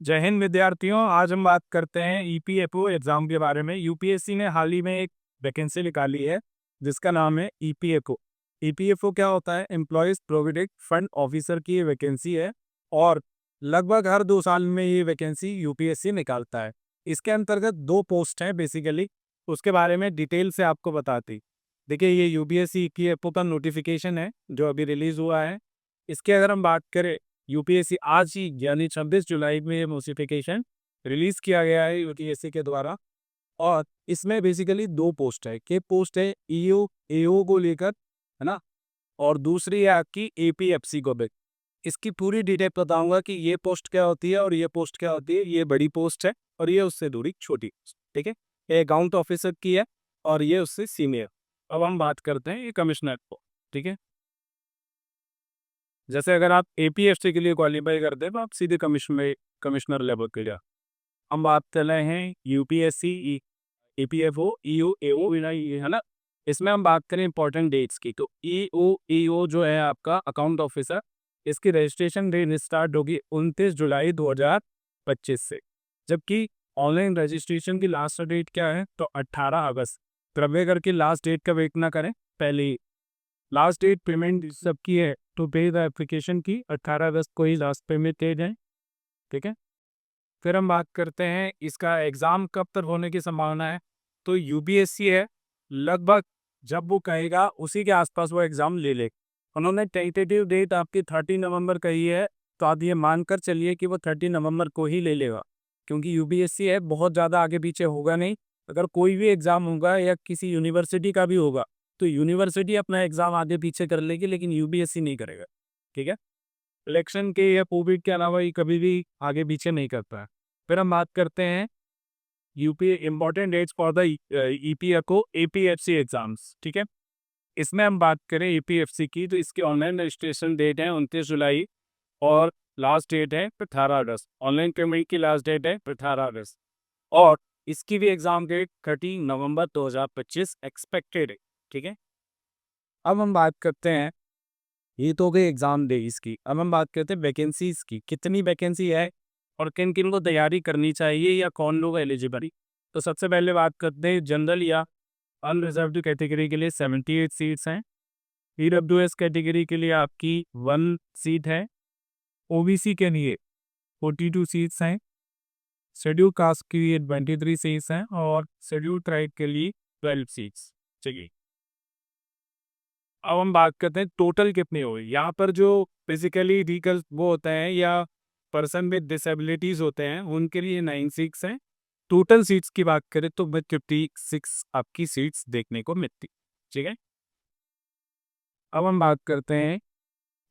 जय हिंद विद्यार्थियों, आज हम बात करते हैं ईपीएफओ एग्जाम के बारे में। यूपीएससी ने हाल ही में एक वैकेंसी निकाली है जिसका नाम है ईपीएफओ। ईपीएफओ क्या होता है? एम्प्लॉयज प्रोविडेंट फंड ऑफिसर की ये वैकेंसी है और लगभग हर 2 साल में ये वैकेंसी यूपीएससी निकालता है। इसके अंतर्गत 2 पोस्ट हैं बेसिकली, उसके बारे में डिटेल से आपको बताती। देखिए, ये यूपीएससी ईपीएफओ का नोटिफिकेशन है जो अभी रिलीज हुआ है। इसके अगर हम बात करें, यूपीएससी आज ही यानी 26 जुलाई में ये नोटिफिकेशन रिलीज किया गया है यूपीएससी के द्वारा। और इसमें बेसिकली 2 पोस्ट है। के पोस्ट है ईओ एओ को लेकर, है ना, और दूसरी है आपकी एपीएफसी को भी। इसकी पूरी डिटेल बताऊंगा कि ये पोस्ट क्या होती है और ये पोस्ट क्या होती है। ये बड़ी पोस्ट है और ये उससे थोड़ी छोटी पोस्ट, ठीक है। ये अकाउंट ऑफिसर की है और ये उससे सीनियर। अब हम बात करते हैं ये कमिश्नर को, ठीक है। जैसे अगर आप एपीएफसी के लिए क्वालिफाई करते हैं तो आप सीधे कमिश्नर लेवल के लिए। हम बात कर रहे हैं यूपीएससी ईपीएफओ ईओ एओ ये है ना। इसमें हम बात करें इंपॉर्टेंट डेट्स की, तो ईओ ईओ जो है आपका अकाउंट ऑफिसर, इसकी रजिस्ट्रेशन डेट स्टार्ट होगी 29 जुलाई 2025 से। जबकि ऑनलाइन रजिस्ट्रेशन की लास्ट डेट क्या है? तो 18 अगस्त। कृपया करके लास्ट डेट का वेट ना करें, पहले लास्ट डेट पेमेंट सबकी है तो पे द एप्लीकेशन की 18 अगस्त को ही लास्ट पेमेंट डेट है, ठीक है। फिर हम बात करते हैं इसका एग्ज़ाम कब तक होने की संभावना है। तो यूपीएससी है, लगभग जब वो कहेगा उसी के आसपास वो एग्ज़ाम ले ले। उन्होंने टेंटेटिव डेट आपकी 30 नवंबर कही है, तो आप ये मानकर चलिए कि वो 30 नवंबर को ही ले लेगा, क्योंकि यूपीएससी है, बहुत ज़्यादा आगे पीछे होगा नहीं। अगर कोई भी एग्ज़ाम होगा या किसी यूनिवर्सिटी का भी होगा तो यूनिवर्सिटी अपना एग्ज़ाम आगे पीछे कर लेगी, लेकिन यूपीएससी नहीं करेगा, ठीक है। इलेक्शन के या कोविड के अलावा ये कभी भी आगे पीछे नहीं करता है। फिर हम बात करते हैं UP important dates for the EPFO APFC exams, ठीक है। इसमें हम बात करें ईपीएफसी की, तो इसकी ऑनलाइन रजिस्ट्रेशन डेट है 29 जुलाई और लास्ट डेट है 18 अगस्त। ऑनलाइन पेमेंट की लास्ट डेट है 18 अगस्त और इसकी भी एग्जाम डेट 30 नवंबर 2025 एक्सपेक्टेड है, ठीक है। अब हम बात करते हैं, ये तो हो गई एग्जाम डेज की। अब हम बात करते हैं वैकेंसीज की, कितनी वैकेंसी है और किन किन को तैयारी करनी चाहिए या कौन लोग एलिजिबल। तो सबसे पहले बात करते हैं जनरल या अनरिजर्व्ड कैटेगरी के लिए 78 सीट्स हैं। ईडब्ल्यूएस कैटेगरी के लिए आपकी 1 सीट है। ओबीसी के लिए 42 सीट्स हैं। शेड्यूल कास्ट के लिए 23 सीट्स हैं और शेड्यूल ट्राइब के लिए 12 सीट्स चाहिए। अब हम बात करते हैं टोटल कितनी हुई। यहाँ पर जो फिजिकली वीकल वो होते हैं या पर्सन विद डिसेबिलिटीज होते हैं उनके लिए 9 सीट्स हैं। टोटल सीट्स की बात करें तो 56 आपकी सीट्स देखने को मिलती, ठीक है। अब हम बात करते हैं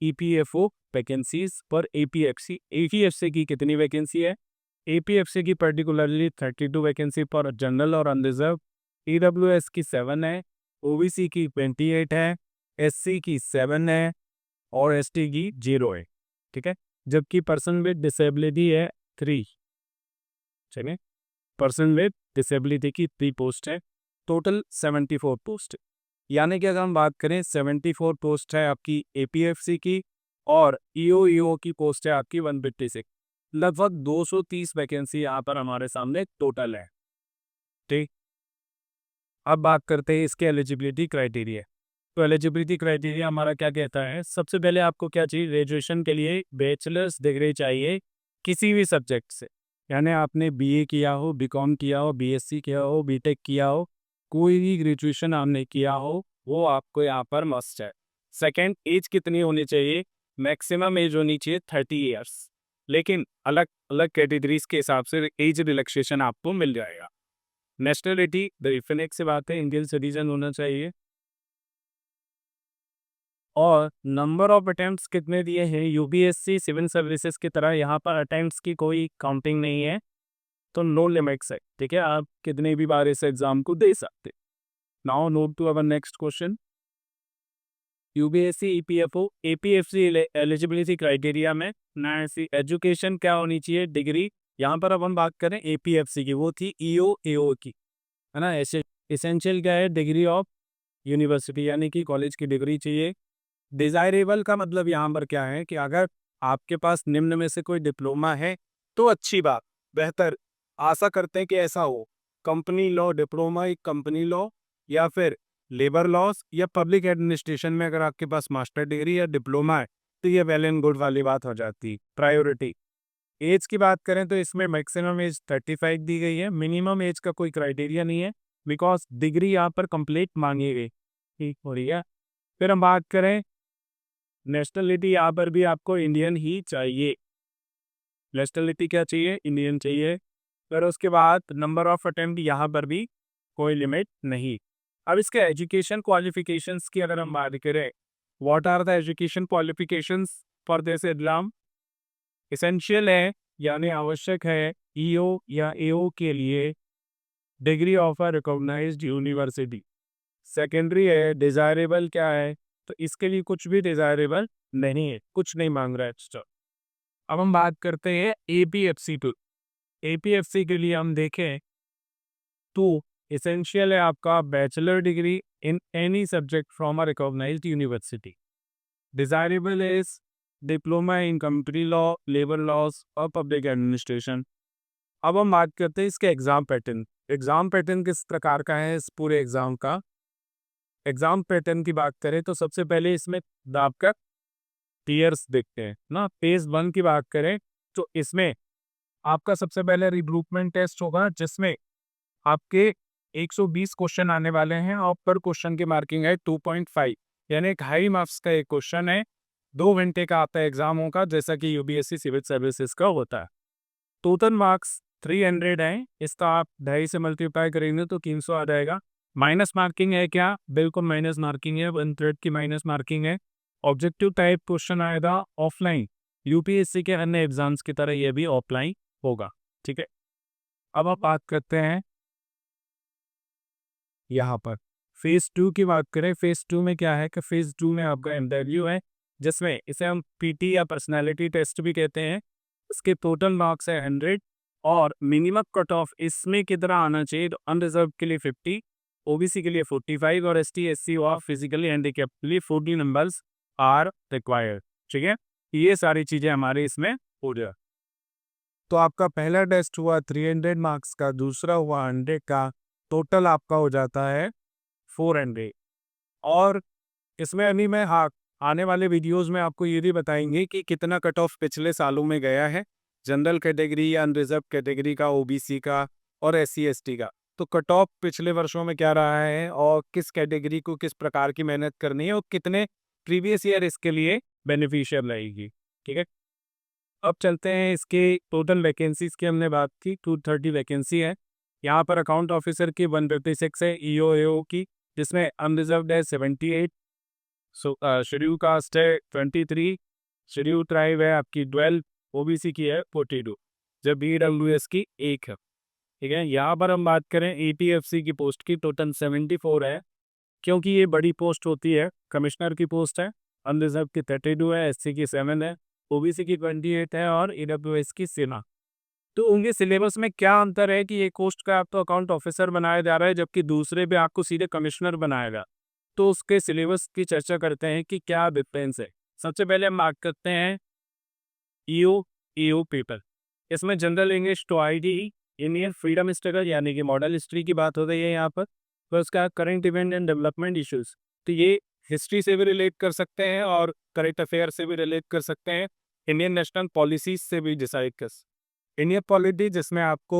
ईपीएफओ वैकेंसीज पर एपीएफसी। एपीएफसी की कितनी वैकेंसी है? एपीएफसी की पर्टिकुलरली 32 वैकेंसी पर जनरल और अनरिजर्व। ईडब्ल्यूएस की 7 है। ओबीसी की 28 है। एससी की 7 है और एसटी की 0 है, ठीक है। जबकि पर्सन विद डिसेबिलिटी है 3, चलिए। पर्सन विद डिसेबिलिटी की 3 पोस्ट है। टोटल 74 पोस्ट है। यानी कि अगर हम बात करें 74 पोस्ट है आपकी एपीएफसी की और ईओ की पोस्ट है आपकी 156। लगभग 230 वैकेंसी यहाँ पर हमारे सामने टोटल है, ठीक। अब बात करते हैं इसके एलिजिबिलिटी क्राइटेरिया। तो एलिजिबिलिटी क्राइटेरिया हमारा क्या कहता है? सबसे पहले आपको क्या चाहिए? ग्रेजुएशन के लिए बैचलर्स डिग्री चाहिए किसी भी सब्जेक्ट से, यानी आपने बीए किया हो, बीकॉम किया हो, बीएससी किया हो, बीटेक किया हो, कोई भी ग्रेजुएशन आपने किया हो वो आपको यहाँ पर मस्ट है। सेकेंड, एज कितनी होनी चाहिए? मैक्सिमम एज होनी चाहिए 30 ईयर्स, लेकिन अलग अलग कैटेगरीज के हिसाब से एज रिलैक्सेशन आपको मिल जाएगा। नेशनलिटी डेफिनेट से बात है, इंडियन सिटीजन होना चाहिए। और नंबर ऑफ अटेम्प्ट्स कितने दिए हैं? यूपीएससी सिविल सर्विसेज की तरह यहाँ पर अटेम्प्ट्स की कोई काउंटिंग नहीं है, तो नो लिमिट्स है, ठीक है। आप कितने भी बार इस एग्जाम को दे सकते। Now note to our next question. UPSC EPFO APFC eligibility criteria में ना ऐसी एजुकेशन क्या होनी चाहिए? डिग्री। यहाँ पर अब हम बात करें एपीएफसी की, वो थी ईओ एओ की, है ना। ऐसे एसेंशियल क्या है? डिग्री ऑफ यूनिवर्सिटी, यानी कि कॉलेज की डिग्री चाहिए। डिज़ायरेबल का मतलब यहाँ पर क्या है कि अगर आपके पास निम्न में से कोई डिप्लोमा है तो अच्छी बात, बेहतर, आशा करते हैं कि ऐसा हो। कंपनी लॉ डिप्लोमा, एक कंपनी लॉ या फिर लेबर लॉस या पब्लिक एडमिनिस्ट्रेशन में अगर आपके पास मास्टर डिग्री या डिप्लोमा है तो ये वेल एंड गुड वाली बात हो जाती है। प्रायोरिटी एज की बात करें तो इसमें मैक्सिमम एज 35 दी गई है, मिनिमम एज का कोई क्राइटेरिया नहीं है, बिकॉज डिग्री यहाँ पर कंप्लीट मांगी गई, ठीक हो रही है। फिर हम बात करें नेशनलिटी, यहाँ पर भी आपको इंडियन ही चाहिए। नेशनलिटी क्या चाहिए? इंडियन चाहिए। फिर उसके बाद नंबर ऑफ अटेम्प्ट, यहाँ पर भी कोई लिमिट नहीं। अब इसके एजुकेशन क्वालिफिकेशंस की अगर हम बात करें, what are the education qualifications for this exam? Essential है यानी आवश्यक है ईओ या एओ के लिए degree of a recognised university. Secondary है, डिजायरेबल क्या है? तो इसके लिए कुछ भी डिजायरेबल नहीं है, कुछ नहीं मांग रहा है एक्स्ट्रा। अब हम बात करते हैं एपीएफसी टू। एपीएफसी के लिए हम देखें तो एसेंशियल है आपका bachelor degree in any subject from a recognised university. Desirable is diploma in company law, labour laws और पब्लिक एडमिनिस्ट्रेशन। अब हम बात करते हैं इसके एग्जाम पैटर्न। एग्जाम पैटर्न किस प्रकार का है इस पूरे एग्जाम का? एग्जाम पैटर्न की बात करें तो सबसे पहले इसमें आपका टीयर्स देखते हैं ना। फेज 1 की बात करें तो इसमें आपका सबसे पहले रिक्रूटमेंट टेस्ट होगा, जिसमें आपके 120 क्वेश्चन आने वाले हैं और पर क्वेश्चन की मार्किंग है 2.5, यानी एक हाई मार्क्स का एक क्वेश्चन है। 2 घंटे का आपका एग्जाम होगा, जैसा कि यूपीएससी सिविल सर्विसेज का होता है। टोटल मार्क्स 300 है, इसका आप 2.5 से मल्टीप्लाई करेंगे तो 300 आ जाएगा। माइनस मार्किंग है क्या? बिल्कुल माइनस मार्किंग है, 1/3 की माइनस मार्किंग है। ऑब्जेक्टिव टाइप क्वेश्चन आएगा ऑफलाइन, यूपीएससी के अन्य एग्जाम्स की तरह ये भी ऑफलाइन होगा, ठीक है। अब आप बात करते हैं यहाँ पर फेज 2 की बात करें। फेज 2 में क्या है कि फेज 2 में आपका इंटरव्यू है, जिसमें इसे हम पीटी या पर्सनालिटी टेस्ट भी कहते हैं। इसके टोटल मार्क्स है 100 और मिनिमम कट ऑफ इसमें कितना आना चाहिए? तो अनरिजर्व के लिए 50, ओबीसी के लिए 45 और एसटी एससी और फिजिकली हैंडीकैप के लिए 40 नंबर्स आर रिक्वायर्ड, ठीक है। ये सारी चीजें हमारे इसमें हो जाए। तो आपका पहला टेस्ट हुआ 300 मार्क्स का, दूसरा हुआ 100 का, टोटल आपका हो जाता है 400। और इसमें अभी मैं आने वाले वीडियोस में आपको ये भी बताएंगे कि कितना कट ऑफ पिछले सालों में गया है, जनरल कैटेगरी या अनरिजर्व कैटेगरी का, ओबीसी का और एससी एसटी का। तो कट ऑफ पिछले वर्षों में क्या रहा है और किस कैटेगरी को किस प्रकार की मेहनत करनी है और कितने प्रीवियस ईयर इसके लिए बेनिफिशियल रहेगी, ठीक है। अब चलते हैं इसके टोटल वैकेंसीज की। हमने बात की 230 वैकेंसी है। यहाँ पर अकाउंट ऑफिसर की 156 है, ईओ एओ की, जिसमें अनरिजर्व्ड है 78, शेड्यूल कास्ट है 23, शेड्यूल ट्राइब है आपकी 12, ओबीसी की है 42, जब ईडब्ल्यूएस की 1 है, ठीक है। यहाँ पर हम बात करें एपीएफसी की पोस्ट की, टोटल 74 है, क्योंकि ये बड़ी पोस्ट होती है, कमिश्नर की पोस्ट है। अनरिजर्व की 32 है, एससी की 7 है, ओबीसी की 28 है और ईडब्ल्यूएस की 7। तो उनके सिलेबस में क्या अंतर है कि एक पोस्ट का आपको अकाउंट ऑफिसर बनाया जा रहा है, जबकि दूसरे पे आपको सीधे कमिश्नर बनाएगा। तो उसके सिलेबस की चर्चा करते हैं कि क्या डिफरेंस है। सबसे पहले हम बात करते हैं ईओ ईओ पेपर। इसमें general English to ID, Indian freedom struggle यानी कि मॉडल हिस्ट्री की बात हो रही है यहाँ पर। तो उसका current event and development issues, तो ये हिस्ट्री से भी रिलेट कर सकते हैं और करंट अफेयर से भी रिलेट कर सकते हैं, इंडियन नेशनल पॉलिसीज से भी डिसाइड कर। इंडियन पॉलिटी जिसमें आपको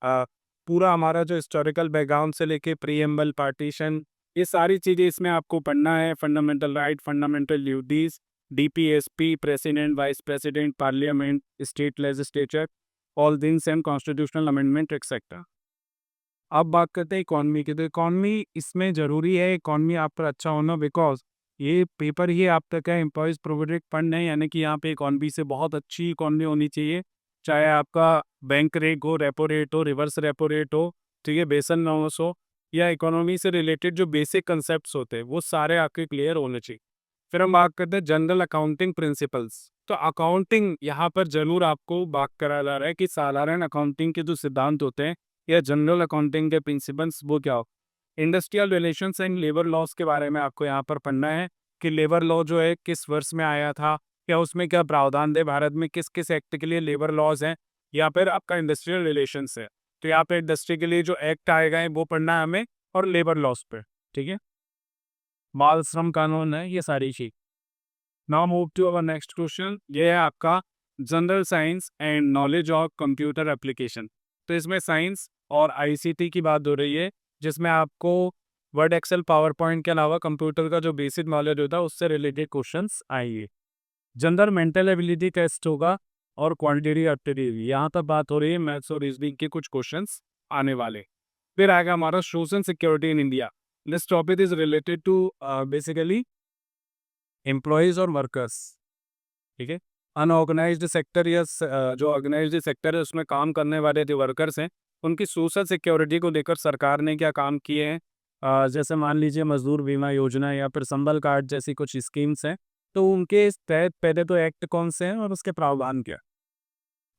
पूरा हमारा जो हिस्टोरिकल बैकग्राउंड से लेके प्रीएम्बल, पार्टीशन, ये सारी चीज़ें इसमें आपको पढ़ना है। Fundamental right, fundamental duties, DPSP, president, vice president, parliament, state legislature, all things and constitutional amendment etcetera. अब बात करते हैं इकॉनमी की। तो इकॉनमी इसमें ज़रूरी है, इकॉनमी आप पर अच्छा होना, बिकॉज ये पेपर ही आप तक है एम्प्लॉयज़ प्रोविडेंट फंड है, यानी कि यहाँ पे इकॉनमी से बहुत अच्छी इकॉनमी होनी चाहिए। चाहे आपका बैंक रेट हो, रेपो रेट हो, रिवर्स रेपो रेट हो, ठीक है, बेसन नॉस हो, या इकोनॉमी से रिलेटेड जो बेसिक कंसेप्ट होते हैं वो सारे आपके क्लियर होने चाहिए। फिर हम बात करते हैं जनरल अकाउंटिंग प्रिंसिपल्स। तो अकाउंटिंग यहाँ पर जरूर आपको बात करा जा रहा है कि साधारण अकाउंटिंग के जो सिद्धांत होते हैं या जनरल अकाउंटिंग के प्रिंसिपल्स वो क्या हो। Industrial relations and labour laws के बारे में आपको यहाँ पर पढ़ना है कि लेबर लॉ जो है किस वर्ष में आया था, क्या उसमें क्या प्रावधान है, भारत में किस किस एक्ट के लिए लेबर लॉज हैं, या फिर आपका इंडस्ट्रियल रिलेशंस है, तो यहाँ पे इंडस्ट्री के लिए जो एक्ट आएगा है वो पढ़ना है हमें, और लेबर लॉस पे, ठीक है, बाल श्रम कानून है, ये सारी चीज। Now move to our next question, ये है आपका general science and knowledge of computer application. तो इसमें साइंस और आईसीटी की बात हो रही है, जिसमें आपको वर्ड, एक्सेल, पावर पॉइंट के अलावा कंप्यूटर का जो बेसिक नॉलेज होता है उससे रिलेटेड क्वेश्चंस आएंगे। जनरल मेंटल एबिलिटी टेस्ट होगा और क्वांटिटेटिव एप्टीट्यूड, यहाँ तक बात हो रही है मैथ्स और रीजनिंग के कुछ क्वेश्चंस आने वाले। फिर आएगा हमारा social security in India. This topic is related to basically employees और वर्कर्स, ठीक है। अनऑर्गेनाइज्ड सेक्टर या जो ऑर्गेनाइज्ड सेक्टर है उसमें काम करने वाले जो वर्कर्स हैं, उनकी सोशल सिक्योरिटी को लेकर सरकार ने क्या काम किए हैं, जैसे मान लीजिए मजदूर बीमा योजना या फिर संबल कार्ड जैसी कुछ स्कीम्स हैं, तो उनके तहत पहले तो एक्ट कौन से हैं और उसके प्रावधान क्या,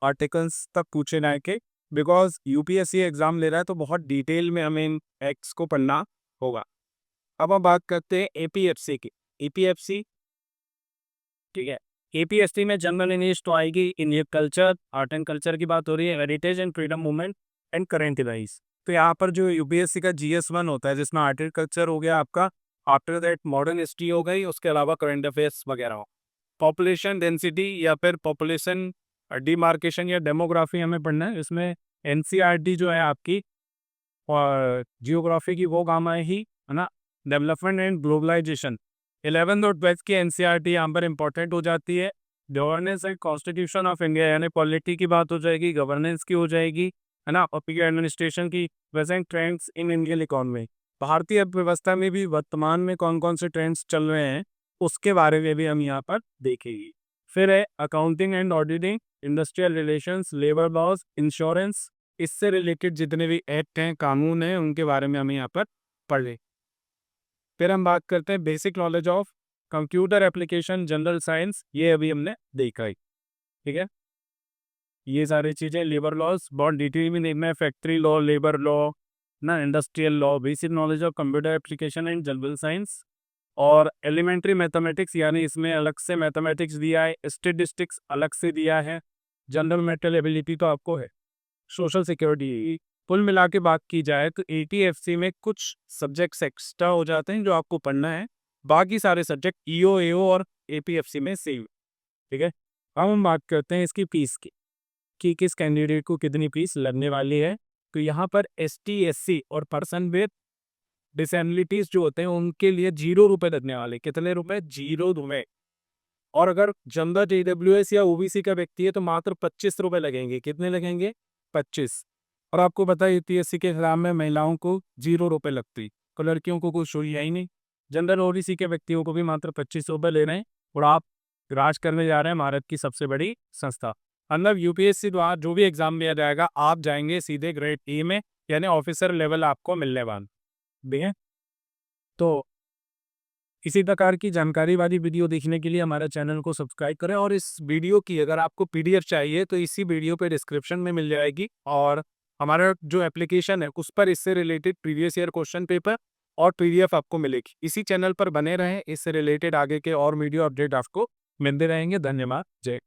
आर्टिकल्स तक पूछे ना के, बिकॉज यूपीएससी एग्जाम ले रहा है तो बहुत डिटेल में हमें इन एक्ट्स को पढ़ना होगा। अब हम बात करते हैं एपीएफसी की। एपीएफसी, ठीक है, एपीएससी में जनरल इंग्लिश तो आएगी, Indian culture, art and culture की बात हो रही है, heritage and freedom movement and current events. तो यहाँ पर जो यूपीएससी का जीएस1 होता है जिसमें आर्ट एंड कल्चर हो गया आपका, आफ्टर दैट मॉडर्न हिस्ट्री हो गई, उसके अलावा करंट अफेयर्स वगैरह हो। पॉपुलेशन डेंसिटी या फिर पॉपुलेशन डिमार्केशन या डेमोग्राफी हमें पढ़ना है, इसमें एनसीईआरटी जो है आपकी और जियोग्राफी की वो काम आएगी, है ना। डेवलपमेंट एंड ग्लोबलाइजेशन 11th और 12th की एनसीईआरटी यहाँ पर इंपॉर्टेंट हो जाती है। Governance and constitution of India यानी पॉलिटी की बात हो जाएगी, गवर्नेंस की हो जाएगी, है ना, और पब्लिक एडमिनिस्ट्रेशन की, present trends in Indian economy, भारतीय अर्थव्यवस्था में भी वर्तमान में कौन कौन से ट्रेंड्स चल रहे हैं उसके बारे में भी हम यहाँ पर देखेंगे। फिर है accounting and auditing, industrial relations, labour laws, insurance, इससे रिलेटेड जितने भी एक्ट हैं, कानून हैं, उनके बारे में हमें यहाँ पर पढ़ लें। फिर हम बात करते हैं basic knowledge of computer application, general science, ये अभी हमने देखा ही, ठीक है। ये सारी चीज़ें, लेबर लॉज बहुत डिटेल में देखना है, फैक्ट्री लॉ, लेबर लॉ, ना, industrial law, basic knowledge of computer application and general science, और एलिमेंट्री मैथमेटिक्स, यानी इसमें अलग से मैथमेटिक्स दिया है, स्टेटिस्टिक्स अलग से दिया है, जनरल मेंटल एबिलिटी तो आपको है, सोशल सिक्योरिटी। कुल मिला के बात की जाए तो एटीएफसी में कुछ सब्जेक्ट्स एक्स्ट्रा हो जाते हैं जो आपको पढ़ना है, बाकी सारे सब्जेक्ट ईओ, एओ और एपीएफसी में सेम, ठीक है। अब हम बात करते हैं इसकी फीस की, कि किस कैंडिडेट को कितनी फीस लगने वाली है। तो यहाँ पर एसटी, एससी और पर्सन विद डिसेबिलिटीज जो होते हैं उनके लिए 0 रुपये लगने वाले। कितने रुपए? 0 रुपये। और अगर जनरल ईडब्ल्यूएस या ओबीसी का व्यक्ति है तो मात्र 25 रुपये लगेंगे। कितने लगेंगे? 25। और आपको पता है यूपीएससी के एग्जाम में महिलाओं को 0 रुपये लगती, तो लड़कियों को कुछ हुई है ही नहीं। जनरल ओबीसी के व्यक्तियों को भी मात्र 25 रुपये ले रहे हैं, और आप राज करने जा रहे हैं भारत की सबसे बड़ी संस्था। मतलब यूपीएससी द्वारा जो भी एग्जाम दिया जाएगा आप जाएंगे सीधे ग्रेड ए में, यानी ऑफिसर लेवल आपको मिलने वाला भी है। तो इसी प्रकार की जानकारी वाली वीडियो देखने के लिए हमारे चैनल को सब्सक्राइब करें, और इस वीडियो की अगर आपको पीडीएफ चाहिए तो इसी वीडियो पे डिस्क्रिप्शन में मिल जाएगी, और हमारा जो एप्लीकेशन है उस पर इससे related previous year question paper और पीडीएफ आपको मिलेगी। इसी चैनल पर बने रहें, इससे रिलेटेड आगे के और वीडियो अपडेट आपको मिलते रहेंगे। धन्यवाद। जय